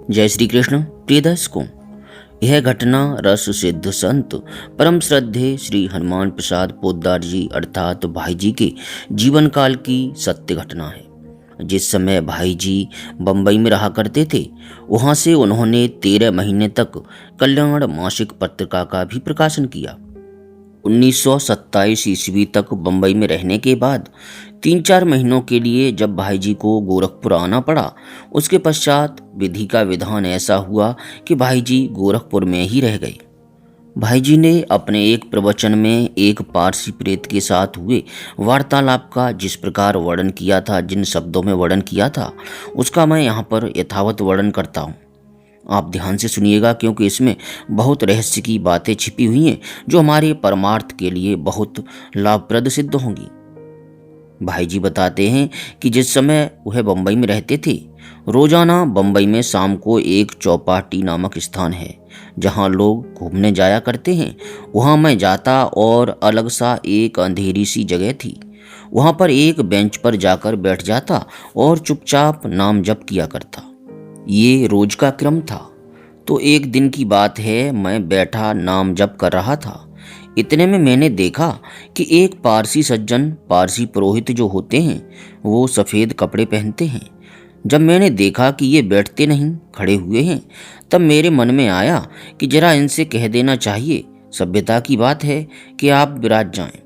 जय श्री कृष्ण। प्रिय दर्शकों, यह घटना रस सिद्ध संत परम श्रद्धेय श्री हनुमान प्रसाद पोद्दार जी अर्थात भाई जी के जीवन काल की सत्य घटना है। जिस समय भाई जी बम्बई में रहा करते थे, वहाँ से उन्होंने 13 महीने तक कल्याण मासिक पत्रिका का भी प्रकाशन किया। 1927 ईस्वी तक बम्बई में रहने के बाद 3-4 महीनों के लिए जब भाई जी को गोरखपुर आना पड़ा, उसके पश्चात विधि का विधान ऐसा हुआ कि भाई जी गोरखपुर में ही रह गए। भाई जी ने अपने एक प्रवचन में एक पारसी प्रेत के साथ हुए वार्तालाप का जिस प्रकार वर्णन किया था, जिन शब्दों में वर्णन किया था, उसका मैं यहाँ पर यथावत वर्णन करता हूँ। आप ध्यान से सुनिएगा, क्योंकि इसमें बहुत रहस्य की बातें छिपी हुई हैं जो हमारे परमार्थ के लिए बहुत लाभप्रद सिद्ध होंगी। भाई जी बताते हैं कि जिस समय वह बम्बई में रहते थे, रोजाना बम्बई में शाम को एक चौपाटी नामक स्थान है जहां लोग घूमने जाया करते हैं। वहां मैं जाता और अलग सा एक अंधेरी सी जगह थी, वहां पर एक बेंच पर जाकर बैठ जाता और चुपचाप नाम जप किया करता। ये रोज का क्रम था। तो एक दिन की बात है, मैं बैठा नाम जप कर रहा था। इतने में मैंने देखा कि एक पारसी सज्जन, पारसी पुरोहित जो होते हैं, वो सफ़ेद कपड़े पहनते हैं। जब मैंने देखा कि ये बैठते नहीं, खड़े हुए हैं, तब मेरे मन में आया कि जरा इनसे कह देना चाहिए, सभ्यता की बात है कि आप विराज जाएं।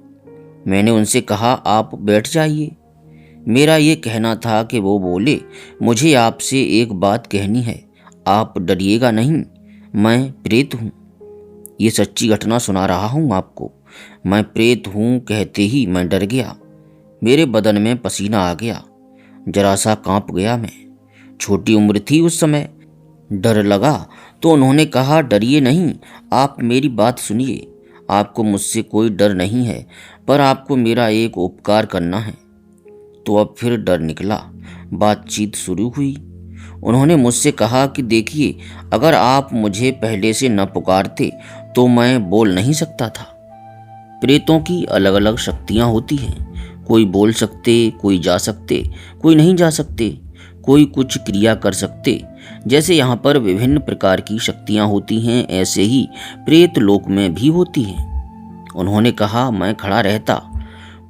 मैंने उनसे कहा, आप बैठ जाइए। मेरा ये कहना था कि वो बोले, मुझे आपसे एक बात कहनी है, आप डरिएगा नहीं, मैं प्रेत हूँ। ये सच्ची घटना सुना रहा हूँ आपको। मैं प्रेत हूँ कहते ही मैं डर गया। मेरे बदन में पसीना आ गया, जरा सा कांप गया मैं। छोटी उम्र थी उस समय, डर लगा तो उन्होंने कहा, डरिए नहीं, आप मेरी बात सुनिए। आपको मुझसे कोई डर नहीं है, पर आपको मेरा एक उपकार करना है। तो अब फिर डर निकला। बातचीत शुरू हुई। उन्होंने मुझसे कहा कि देखिए, अगर आप मुझे पहले से न पुकारते तो मैं बोल नहीं सकता था। प्रेतों की अलग अलग शक्तियां होती हैं। कोई बोल सकते, कोई जा सकते, कोई नहीं जा सकते, कोई कुछ क्रिया कर सकते। जैसे यहाँ पर विभिन्न प्रकार की शक्तियां होती हैं, ऐसे ही प्रेत लोक में भी होती हैं। उन्होंने कहा, मैं खड़ा रहता,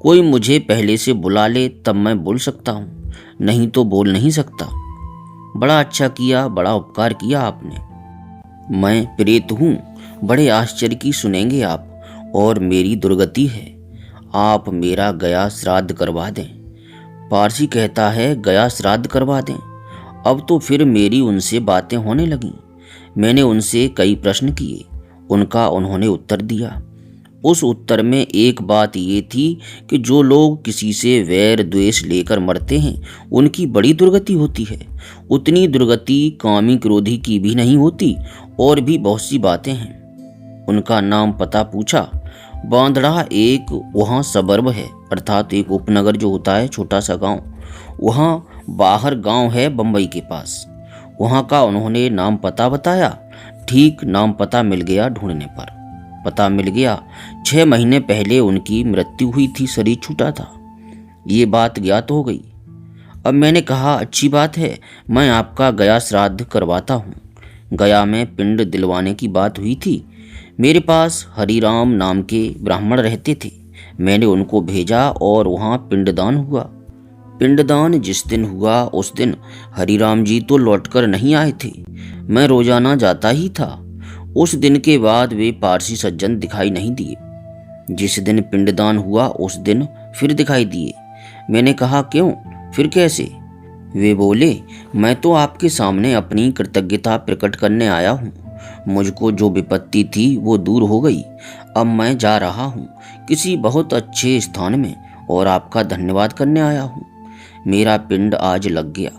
कोई मुझे पहले से बुला ले तब मैं बोल सकता हूँ, नहीं तो बोल नहीं सकता। बड़ा अच्छा किया, बड़ा उपकार किया आपने। मैं प्रेत हूँ, बड़े आश्चर्य की सुनेंगे आप, और मेरी दुर्गति है। आप मेरा गया श्राद्ध करवा दें। पारसी कहता है, गया श्राद्ध करवा दें। अब तो फिर मेरी उनसे बातें होने लगीं। मैंने उनसे कई प्रश्न किए, उनका उन्होंने उत्तर दिया। उस उत्तर में एक बात ये थी कि जो लोग किसी से वैर द्वेष लेकर मरते हैं, उनकी बड़ी दुर्गति होती है। उतनी दुर्गति कामी क्रोधी की भी नहीं होती, और भी बहुत सी बातें हैं। उनका नाम पता पूछा। बांदड़ा एक वहाँ सबर्ब है, अर्थात एक उपनगर जो होता है, छोटा सा गांव। वहाँ बाहर गांव है बम्बई के पास। वहाँ का उन्होंने नाम पता बताया। ठीक नाम पता मिल गया। ढूंढने पर पता मिल गया, 6 महीने पहले उनकी मृत्यु हुई थी, शरीर छूटा था। ये बात ज्ञात हो गई। अब मैंने कहा, अच्छी बात है, मैं आपका गया श्राद्ध करवाता हूँ। गया में पिंड दिलवाने की बात हुई थी। मेरे पास हरिराम नाम के ब्राह्मण रहते थे। मैंने उनको भेजा और वहाँ पिंडदान हुआ। पिंडदान जिस दिन हुआ, उस दिन हरिराम जी तो लौटकर नहीं आए थे। मैं रोजाना जाता ही था। उस दिन के बाद वे पारसी सज्जन दिखाई नहीं दिए। जिस दिन पिंडदान हुआ, उस दिन फिर दिखाई दिए। मैंने कहा, क्यों, फिर कैसे? वे बोले, मैं तो आपके सामने अपनी कृतज्ञता प्रकट करने आया हूँ। मुझको जो विपत्ति थी वो दूर हो गई। अब मैं जा रहा हूँ किसी बहुत अच्छे स्थान में, और आपका धन्यवाद करने आया हूँ। मेरा पिंड आज लग गया।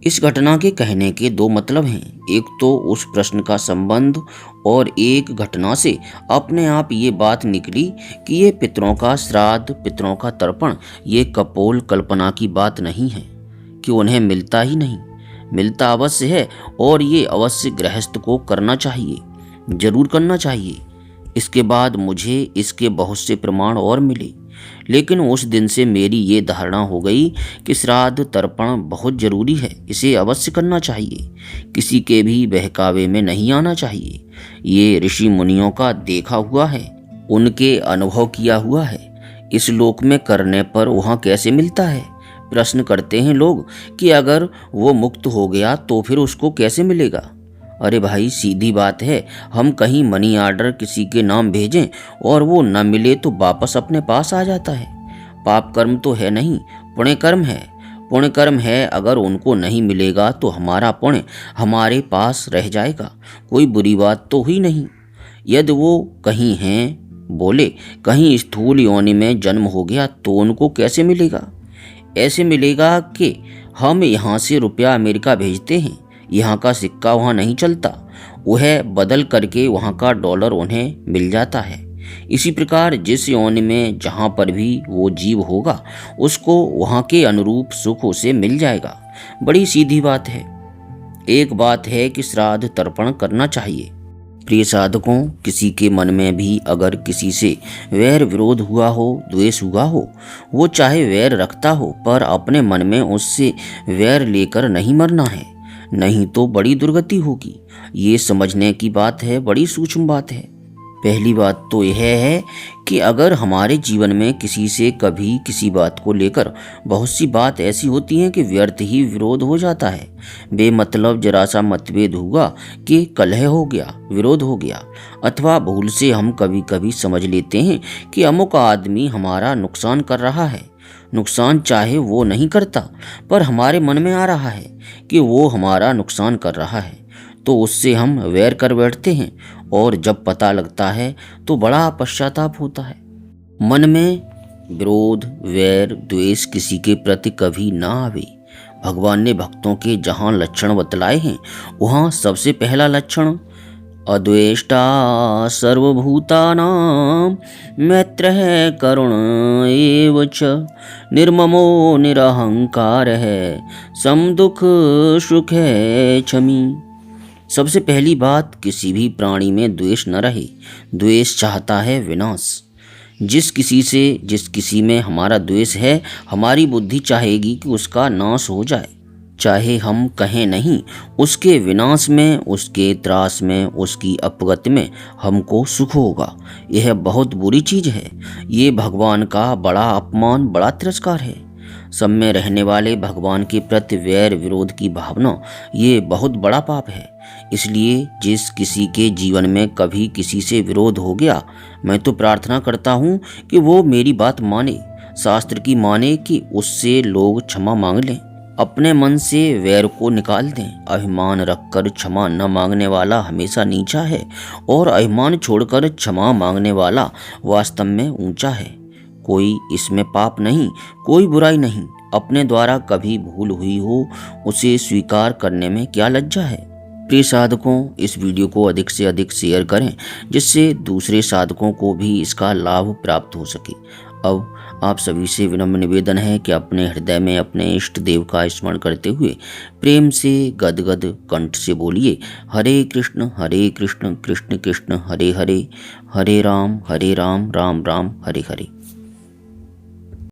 इस घटना के कहने के 2 मतलब हैं। एक तो उस प्रश्न का संबंध, और एक घटना से अपने आप ये बात निकली कि ये पितरों का श्राद्ध, पितरों का तर्पण, ये कपोल कल्पना की बात नहीं है कि उन्हें मिलता ही नहीं, मिलता अवश्य है, और ये अवश्य गृहस्थ को करना चाहिए, जरूर करना चाहिए। इसके बाद मुझे इसके बहुत से प्रमाण और मिले। लेकिन उस दिन से मेरी ये धारणा हो गई कि श्राद्ध तर्पण बहुत जरूरी है, इसे अवश्य करना चाहिए, किसी के भी बहकावे में नहीं आना चाहिए। ये ऋषि मुनियों का देखा हुआ है, उनके अनुभव किया हुआ है। इस लोक में करने पर वहाँ कैसे मिलता है? प्रश्न करते हैं लोग कि अगर वो मुक्त हो गया तो फिर उसको कैसे मिलेगा? अरे भाई, सीधी बात है, हम कहीं मनी ऑर्डर किसी के नाम भेजें और वो न मिले तो वापस अपने पास आ जाता है। पाप कर्म तो है नहीं, पुण्य कर्म है। पुण्य कर्म है, अगर उनको नहीं मिलेगा तो हमारा पुण्य हमारे पास रह जाएगा, कोई बुरी बात तो हुई नहीं। यदि वो कहीं हैं, बोले कहीं स्थूल योनि में जन्म हो गया तो उनको कैसे मिलेगा? ऐसे मिलेगा कि हम यहाँ से रुपया अमेरिका भेजते हैं, यहाँ का सिक्का वहाँ नहीं चलता, वह बदल करके वहाँ का डॉलर उन्हें मिल जाता है। इसी प्रकार जिस योनि में जहाँ पर भी वो जीव होगा उसको वहाँ के अनुरूप सुख उसे मिल जाएगा। बड़ी सीधी बात है। एक बात है कि श्राद्ध तर्पण करना चाहिए। प्रिय साधकों, किसी के मन में भी अगर किसी से वैर विरोध हुआ हो, द्वेष हुआ हो, वो चाहे वैर रखता हो पर अपने मन में उससे वैर लेकर नहीं मरना है, नहीं तो बड़ी दुर्गति होगी। ये समझने की बात है, बड़ी सूक्ष्म बात है। पहली बात तो यह है कि अगर हमारे जीवन में किसी से कभी किसी बात को लेकर बहुत सी बात ऐसी होती हैं कि व्यर्थ ही विरोध हो जाता है, बेमतलब जरा सा मतभेद हुआ कि कलह हो गया, विरोध हो गया, अथवा भूल से हम कभी कभी समझ लेते हैं कि अमुक आदमी हमारा नुकसान कर रहा है। नुकसान चाहे वो नहीं करता पर हमारे मन में आ रहा है कि वो हमारा नुकसान कर रहा है, तो उससे हम वैर कर बैठते हैं और जब पता लगता है तो बड़ा पश्चाताप होता है। मन में विरोध, वैर, द्वेष किसी के प्रति कभी ना आवे। भगवान ने भक्तों के जहाँ लक्षण बतलाए हैं वहाँ सबसे पहला लक्षण अद्वेष्टा सर्वभूतानां मैत्रः करुण एव च निर्ममो निरहंकारः समदुख सुखः क्षमी। सबसे पहली बात, किसी भी प्राणी में द्वेष न रहे। द्वेष चाहता है विनाश। जिस किसी में हमारा द्वेष है, हमारी बुद्धि चाहेगी कि उसका नाश हो जाए, चाहे हम कहें नहीं। उसके विनाश में, उसके त्रास में, उसकी अपगति में हमको सुख होगा। यह बहुत बुरी चीज है। ये भगवान का बड़ा अपमान, बड़ा तिरस्कार है। सब में रहने वाले भगवान के प्रति वैर विरोध की भावना, ये बहुत बड़ा पाप है। इसलिए जिस किसी के जीवन में कभी किसी से विरोध हो गया, मैं तो प्रार्थना करता हूँ कि वो मेरी बात माने, शास्त्र की माने, कि उससे लोग क्षमा मांग लें, अपने मन से वैर को निकाल दें। अभिमान रखकर क्षमा न मांगने वाला हमेशा नीचा है और अभिमान छोड़कर क्षमा मांगने वाला वास्तव में ऊंचा है। कोई इसमें पाप नहीं, कोई बुराई नहीं। अपने द्वारा कभी भूल हुई हो उसे स्वीकार करने में क्या लज्जा है। प्रिय साधकों, इस वीडियो को अधिक से अधिक शेयर करें जिससे दूसरे साधकों को भी इसका लाभ प्राप्त हो सके। अब आप सभी से विनम्र निवेदन है कि अपने हृदय में अपने इष्ट देव का स्मरण करते हुए प्रेम से गदगद कंठ से बोलिए, हरे कृष्ण कृष्ण कृष्ण हरे हरे, हरे राम राम राम हरे हरे।